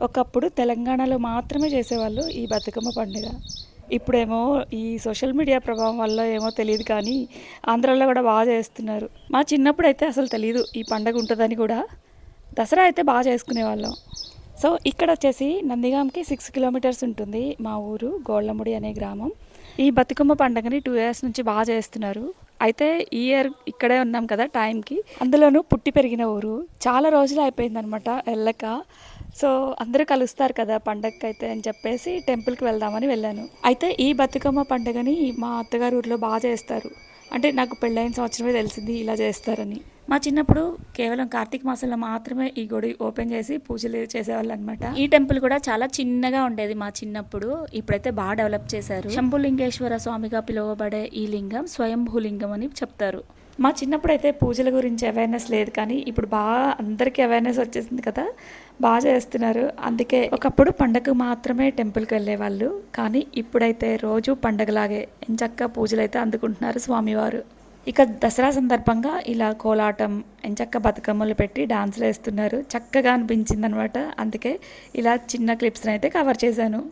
ఒకప్పుడు తెలంగాణలో మాత్రమే చేసేవాళ్ళు ఈ బతుకమ్మ పండుగ. ఇప్పుడేమో ఈ సోషల్ మీడియా ప్రభావం వల్ల ఏమో తెలీదు కానీ, ఆంధ్రాలో గూడా చేస్తున్నారు. మా చిన్నప్పుడైతే అసలు తెలీదు ఈ పండగ ఉంటదని గూడా. దసరా అయితే చేసుకునేవాళ్ళం. సో, ఇక్కడొచ్చేసి నందిగాంకి 6 కిలోమీటర్స్ ఉంటుంది మా ఊరు గోళ్ళముడి అనే గ్రామం. ఈ బతుకమ్మ పండుగని 2 ఇయర్స్ నుంచి చేస్తున్నారు. అయితే ఈ ఇయర్ ఇక్కడే ఉన్నాం కదా టైంకి. అందులోనూ పుట్టి పెరిగిన ఊరు. చాలా రోజులు అయిపోయిందనమాట ఎళ్ళక. సో, అందరూ కలుస్తారు కదా పండగకైతే అని చెప్పేసి టెంపుల్‌కి వెళ్దామని వెళ్ళాను. అయితే ఈ బతుకమ్మ పండుగని మా అత్తగారి ఊర్లో చేస్తారు. అంటే నాకు పెళ్ళైన సంవత్సరమే తెలిసింది ఇలా చేస్తారని. మా చిన్నప్పుడు కేవలం కార్తీక మాసంలో మాత్రమే ఈ గుడి ఓపెన్ చేసి పూజలు చేసేవాళ్ళు అనమాట. ఈ టెంపుల్ కూడా చాలా చిన్నగా ఉండేది మా చిన్నప్పుడు. ఇప్పుడైతే బాగా డెవలప్ చేశారు. శంభులింగేశ్వర స్వామిగా పిలువబడే ఈ లింగం స్వయంభూలింగం అని చెప్తారు. మా చిన్నప్పుడు అయితే పూజల గురించి అవేర్నెస్ లేదు కానీ ఇప్పుడు అందరికీ అవేర్నెస్ వచ్చేసింది కదా, చేస్తున్నారు. అందుకే ఒకప్పుడు పండగ మాత్రమే టెంపుల్కి వెళ్ళేవాళ్ళు కానీ ఇప్పుడైతే రోజు పండగలాగే ఎంచక్కా పూజలు అయితే అందుకుంటున్నారు స్వామివారు. ఇక దసరా సందర్భంగా ఇలా కోలాటం ఎంచక్క బతుకమ్మలు పెట్టి డాన్సులు వేస్తున్నారు. చక్కగా అనిపించింది అనమాట. అందుకే ఇలా చిన్న క్లిప్స్ని అయితే కవర్ చేశాను.